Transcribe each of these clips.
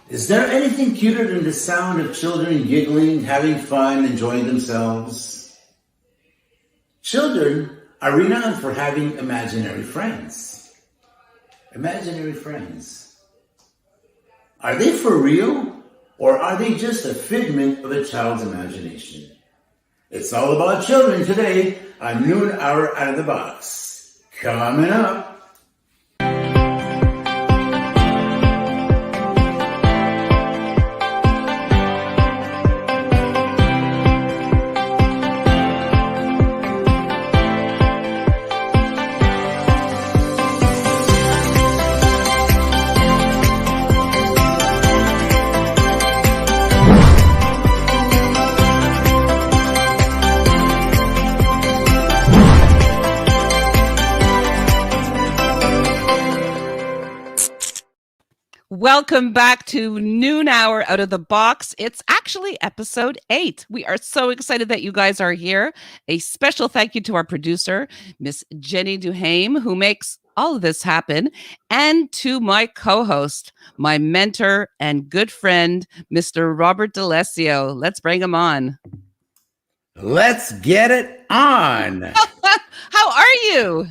Is there anything cuter than the sound of children giggling, having fun, enjoying themselves? Children are renowned for having imaginary friends. Imaginary friends. Are they for real, or are they just a figment of a child's imagination? It's all about children today on Noon Hour Out of the Box. Coming up. Welcome back to Noon Hour Out of the Box. It's actually episode 8. We are so excited that you guys are here. A special thank you to our producer, Miss Jenny DuHaime, who makes all of this happen, and to my co-host, my mentor and good friend, Mr. Robert D'Alessio. Let's bring him on. Let's get it on. How are you?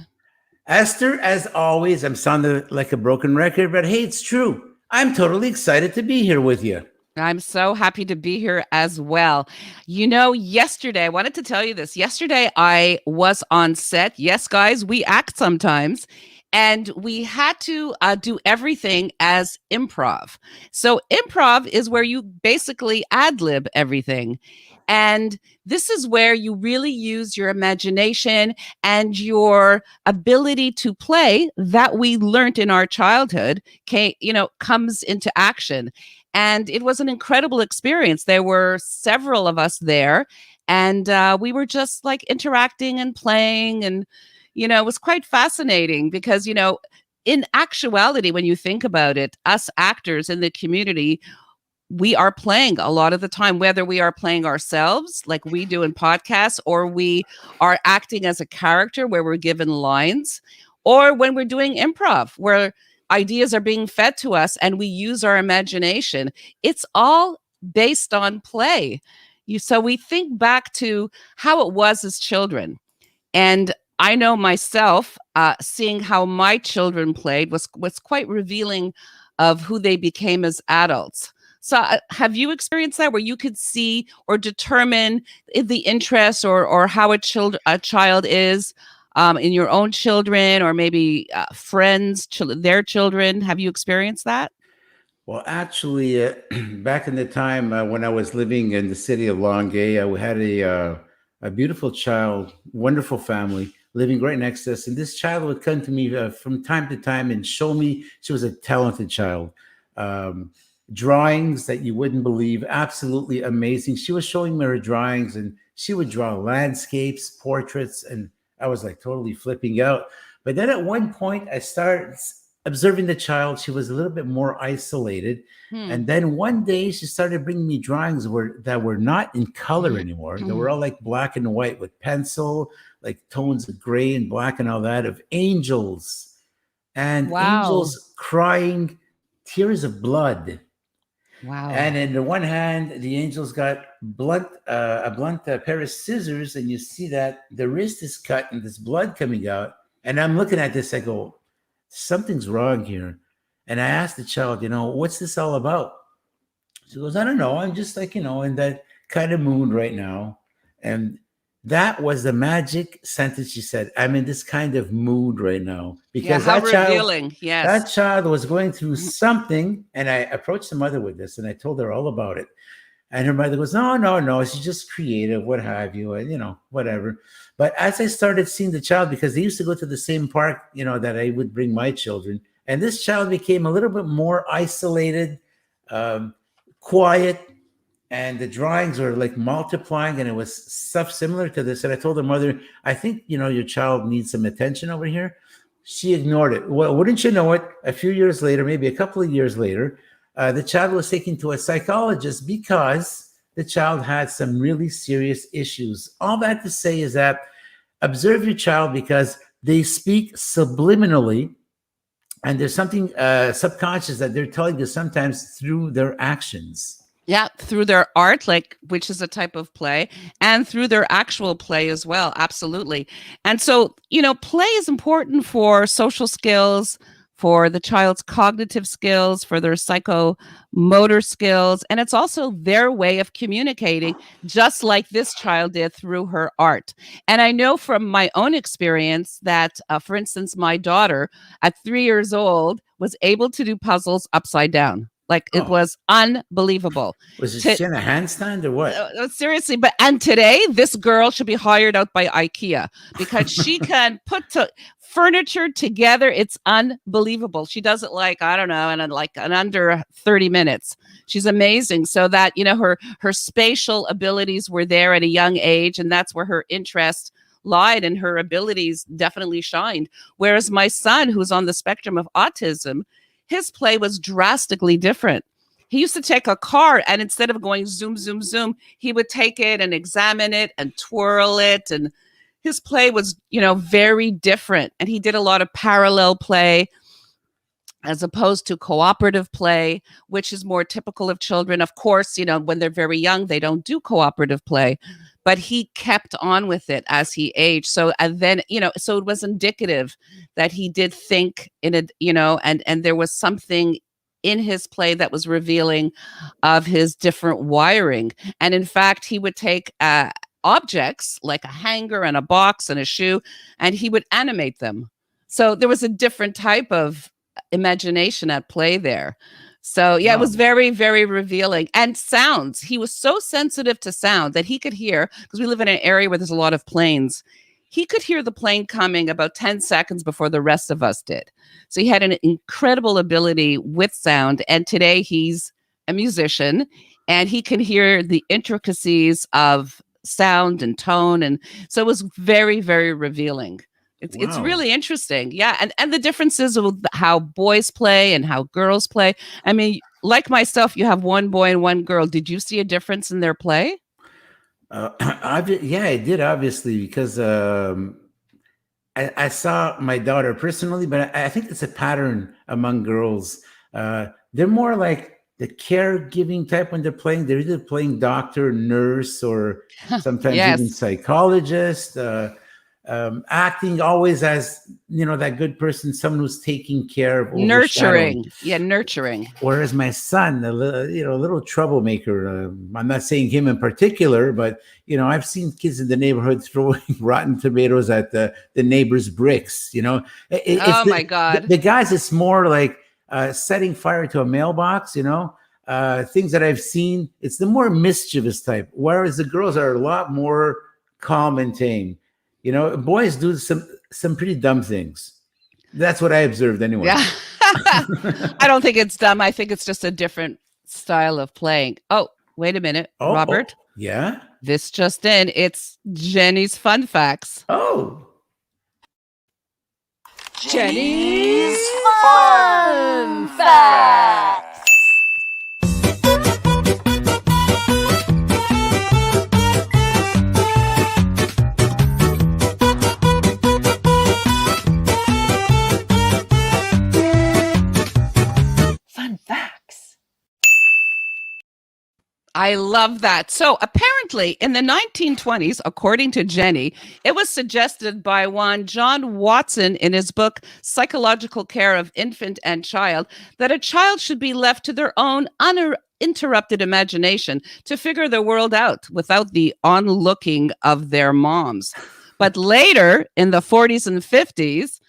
Esther, as always, I'm sounding like a broken record, but hey, it's true. I'm totally excited to be here with you. I'm so happy to be here as well. You know, yesterday, I wanted to tell you this. Yesterday, I was on set. Yes, guys, we act sometimes. And we had to do everything as improv. So improv is where you basically ad-lib everything. And this is where you really use your imagination and your ability to play that we learned in our childhood, comes into action. And it was an incredible experience. There were several of us there, and we were just like interacting and playing. And, it was quite fascinating because, in actuality, when you think about it, us actors in the community, we are playing a lot of the time, whether we are playing ourselves like we do in podcasts, or we are acting as a character where we're given lines, or when we're doing improv where ideas are being fed to us and we use our imagination. It's all based on play. So we think back to how it was as children. And I know myself, seeing how my children played was quite revealing of who they became as adults. So have you experienced that where you could see or determine the interest or how a child is in your own children, or maybe friends, their children? Have you experienced that? Well, actually, back in the time when I was living in the city of Longueuil, we had a beautiful child, wonderful family living right next to us. And this child would come to me from time to time and show me she was a talented child. Drawings that you wouldn't believe, absolutely amazing. She was showing me her drawings, and she would draw landscapes, portraits, and I was like totally flipping out. But then at one point, I started observing the child. She was a little bit more isolated. And then one day she started bringing me drawings that were not in color anymore. They were all like black and white with pencil, like tones of gray and black and all that, of angels and angels crying tears of blood. Wow. And in the one hand, the angels got a blunt pair of scissors, and you see that the wrist is cut and there's blood coming out. And I'm looking at this, I go, something's wrong here. And I asked the child, what's this all about? She goes, I don't know. I'm just like, in that kind of mood right now. And that was the magic sentence she said. I'm in this kind of mood right now. Because how revealing. Yes. That child was going through something. And I approached the mother with this, and I told her all about it. And her mother goes, no, she's just creative, what have you, and, whatever. But as I started seeing the child, because they used to go to the same park, that I would bring my children, and this child became a little bit more isolated, quiet, and the drawings were like multiplying, and it was stuff similar to this. And I told her mother, I think, your child needs some attention over here. She ignored it. Well, wouldn't you know it? A few years later, maybe a couple of years later, the child was taken to a psychologist because the child had some really serious issues. All that to say is that observe your child, because they speak subliminally And there's something subconscious that they're telling you sometimes through their actions. Yeah, through their art, like, which is a type of play, and through their actual play as well. Absolutely. And so, play is important for social skills, for the child's cognitive skills, for their psychomotor skills. And it's also their way of communicating, just like this child did through her art. And I know from my own experience that, for instance, my daughter at 3 years old was able to do puzzles upside down. Like, it was unbelievable. Was she in a handstand or what? Seriously. And today, this girl should be hired out by IKEA because she can put furniture together. It's unbelievable. She does it like, I don't know, in under 30 minutes. She's amazing. So that, her spatial abilities were there at a young age, and that's where her interest lied and her abilities definitely shined. Whereas my son, who's on the spectrum of autism, his play was drastically different. He used to take a car, and instead of going zoom, zoom, zoom, he would take it and examine it and twirl it. And his play was, very different. And he did a lot of parallel play as opposed to cooperative play, which is more typical of children. Of course, when they're very young, they don't do cooperative play, but he kept on with it as he aged. So, and then, so it was indicative that he did think in a, and there was something in his play that was revealing of his different wiring. And in fact, he would take objects like a hanger and a box and a shoe, and he would animate them. So there was a different type of imagination at play there. So yeah, It was very, very revealing. And sounds. He was so sensitive to sound that he could hear, because we live in an area where there's a lot of planes. He could hear the plane coming about 10 seconds before the rest of us did. So he had an incredible ability with sound. And today he's a musician, and he can hear the intricacies of sound and tone. And so it was very, very revealing. It's really interesting. Yeah. And the differences of how boys play and how girls play. I mean, like myself, you have one boy and one girl. Did you see a difference in their play? Yeah, I did, obviously, because I saw my daughter personally, but I think it's a pattern among girls. They're more like the caregiving type when they're playing. They're either playing doctor, nurse, or sometimes even psychologist. Acting always as, that good person, someone who's taking care of, nurturing. Yeah, nurturing. Whereas my son, a little troublemaker. I'm not saying him in particular, but I've seen kids in the neighborhood throwing rotten tomatoes at the neighbor's bricks. My God! The guys, it's more like setting fire to a mailbox. Things that I've seen. It's the more mischievous type, whereas the girls are a lot more calm and tame. Boys do some pretty dumb things. That's what I observed anyway. Yeah. I don't think it's dumb. I think it's just a different style of playing. Oh, wait a minute, Robert. Yeah? This just in. It's Jenny's Fun Facts. Oh. Jenny's Fun Facts. I love that. So apparently in the 1920s, according to Jenny, it was suggested by one John Watson in his book, Psychological Care of Infant and Child, that a child should be left to their own uninterrupted imagination to figure the world out without the onlooking of their moms. But later in the 40s and 50s,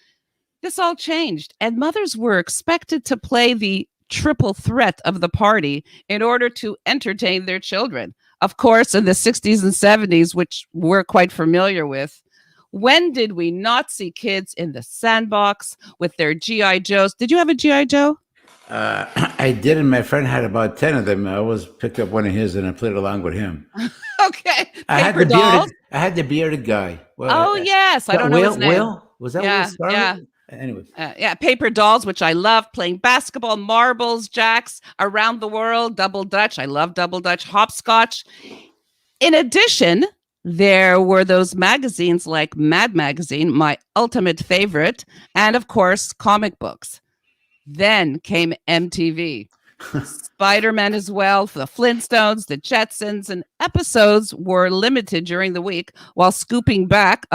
this all changed, and mothers were expected to play the triple threat of the party in order to entertain their children. Of course, in the 60s and 70s, which we're quite familiar with, when did we not see kids in the sandbox with their G.I. Joes? Did you have a G.I. Joe? I did, and my friend had about 10 of them. I always picked up one of his and I played along with him. Okay. I had the bearded guy. Well, yes. I don't know his name. Will? Was that Will Starlet? Yeah. Anyway. Paper dolls, which I love, playing basketball, marbles, jacks, around the world, double dutch. I love double dutch, hopscotch. In addition, there were those magazines like Mad Magazine, my ultimate favorite, and of course, comic books. Then came MTV. Spider-Man as well, the Flintstones, the Jetsons, and episodes were limited during the week while scooping back,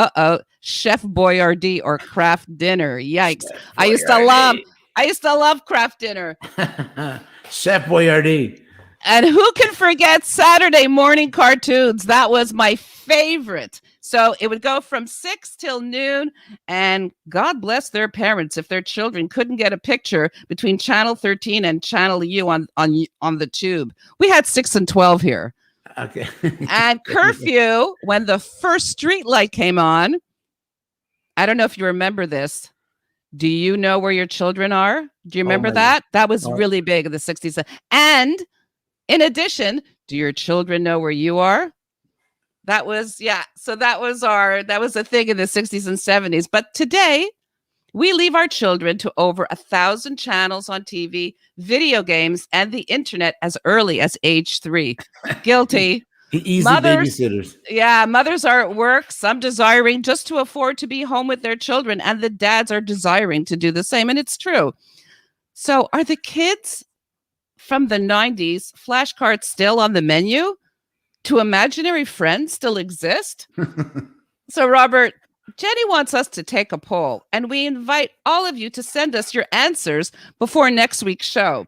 Chef Boyardee or Kraft Dinner. Yikes. I used to love Kraft Dinner. Chef Boyardee. And who can forget Saturday morning cartoons? That was my favorite. So it would go from 6 till noon, and God bless their parents if their children couldn't get a picture between Channel 13 and Channel U on the tube. We had 6 and 12 here. Okay. And curfew, when the first street light came on, I don't know if you remember this. Do you know where your children are? Do you remember that? That was really big in the 60s. And in addition, do your children know where you are? That was, so that was a thing in the 60s and 70s. But today, we leave our children to over 1,000 channels on TV, video games, and the internet as early as age 3. Guilty. Easy babysitters. Yeah, mothers are at work, some desiring just to afford to be home with their children, and the dads are desiring to do the same. And it's true. So are the kids from the 90s flashcards still on the menu? Do imaginary friends still exist? So, Robert, Jenny wants us to take a poll, and we invite all of you to send us your answers before next week's show,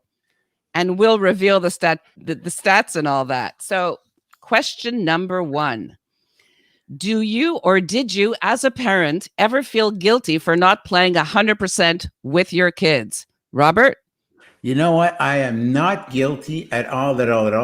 and we'll reveal the stats and all that. So, question number 1. Do you or did you, as a parent, ever feel guilty for not playing 100% with your kids? Robert? You know what? I am not guilty at all,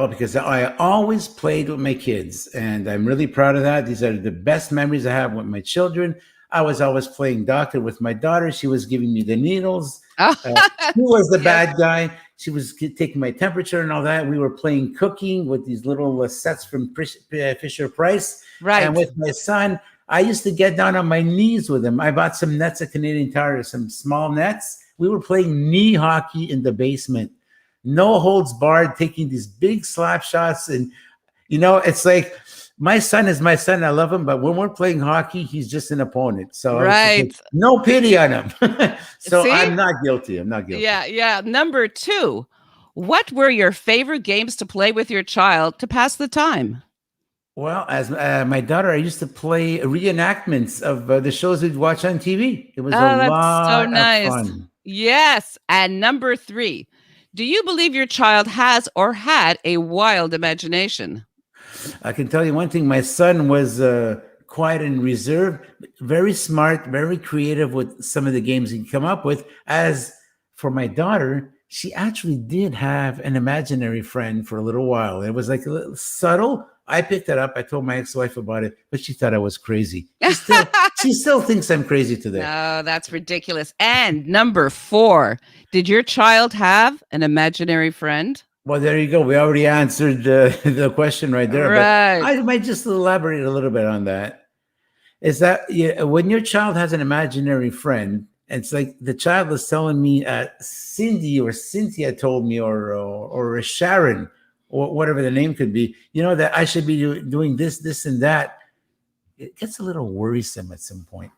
because I always played with my kids, and I'm really proud of that. These are the best memories I have with my children. I was always playing doctor with my daughter. She was giving me the needles. She was the bad guy. She was taking my temperature and all that. We were playing cooking with these little sets from Fisher Price. Right. And with my son, I used to get down on my knees with him. I bought some nets at Canadian Tire, some small nets. We were playing knee hockey in the basement. No holds barred, taking these big slap shots. And, it's like, my son is my son. I love him. But when we're playing hockey, he's just an opponent. So right. No pity on him. So See? I'm not guilty. Yeah. Number 2, what were your favorite games to play with your child to pass the time? Well, as my daughter, I used to play reenactments of the shows we'd watch on TV. It was a lot of fun. Yes. And number 3, do you believe your child has or had a wild imagination? I can tell you one thing. My son was quiet and reserved, very smart, very creative with some of the games he'd come up with. As for my daughter, she actually did have an imaginary friend for a little while. It was like a little subtle. I picked it up. I told my ex-wife about it, but she thought I was crazy. She still thinks I'm crazy today. No, that's ridiculous. And number 4, did your child have an imaginary friend? Well, there you go. We already answered the question right there. Right. But I might just elaborate a little bit on that. Is that when your child has an imaginary friend, it's like the child is telling me Cindy or Cynthia told me, or Sharon, or whatever the name could be, that I should be doing this, and that. It gets a little worrisome at some point.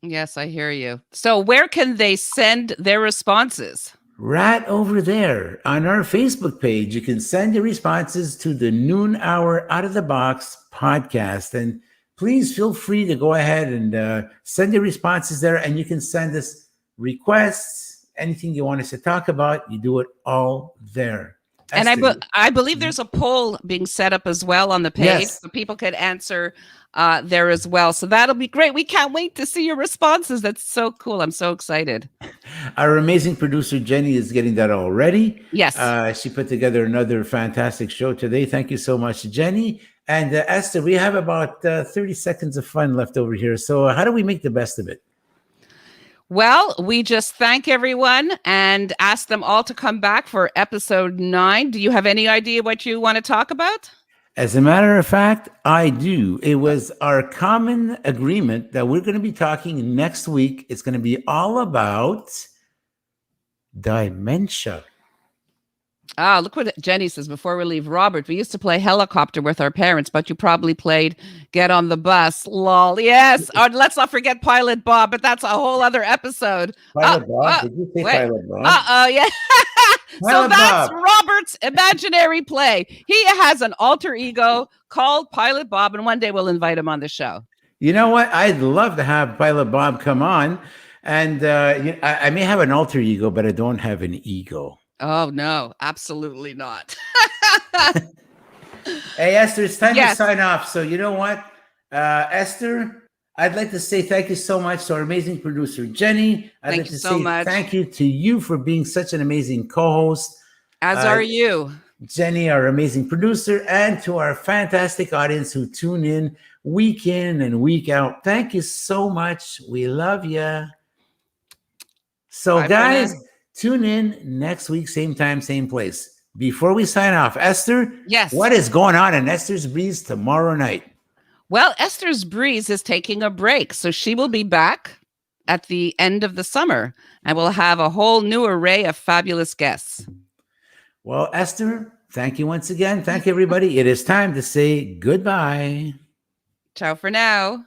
Yes, I hear you. So where can they send their responses? Right over there on our Facebook page. You can send your responses to the Noon Hour Out of the Box podcast. And please feel free to go ahead and send your responses there. And you can send us requests, anything you want us to talk about. You do it all there. And I believe there's a poll being set up as well on the page, yes, so people could answer there as well. So that'll be great. We can't wait to see your responses. That's so cool. I'm so excited. Our amazing producer, Jenny, is getting that all ready. Yes. She put together another fantastic show today. Thank you so much, Jenny. And Esther, we have about 30 seconds of fun left over here. So how do we make the best of it? Well, we just thank everyone and ask them all to come back for episode 9. Do you have any idea what you want to talk about? As a matter of fact, I do. It was our common agreement that we're going to be talking next week. It's going to be all about dementia. Ah, look what Jenny says before we leave. Robert, we used to play helicopter with our parents, but you probably played get on the bus. Lol. Yes. Or let's not forget Pilot Bob, but that's a whole other episode. Pilot Bob? Did you say wait. Pilot Bob? Uh-oh, yeah. So Pilot that's Bob. Robert's imaginary play. He has an alter ego called Pilot Bob, and one day we'll invite him on the show. You know what? I'd love to have Pilot Bob come on. And I may have an alter ego, but I don't have an ego. Oh, no, absolutely not. Hey, Esther, it's time Yes. to sign off. So you know what? Esther, I'd like to say thank you so much to our amazing producer, Jenny. I'd Thank like you to so say much. thank you to you for being such an amazing co-host. As are you. Jenny, our amazing producer, and to our fantastic audience who tune in and week out. Thank you so much. We love you. So, Bye for guys, now. tune in next week, same time, same place. Before we sign off, Esther, Yes. what is going on in Esther's Breeze tomorrow night? Well, Esther's Breeze is taking a break, so she will be back at the end of the summer, and we'll have a whole new array of fabulous guests. Well, Esther, thank you once again. Thank you, everybody. It is time to say goodbye. Ciao for now.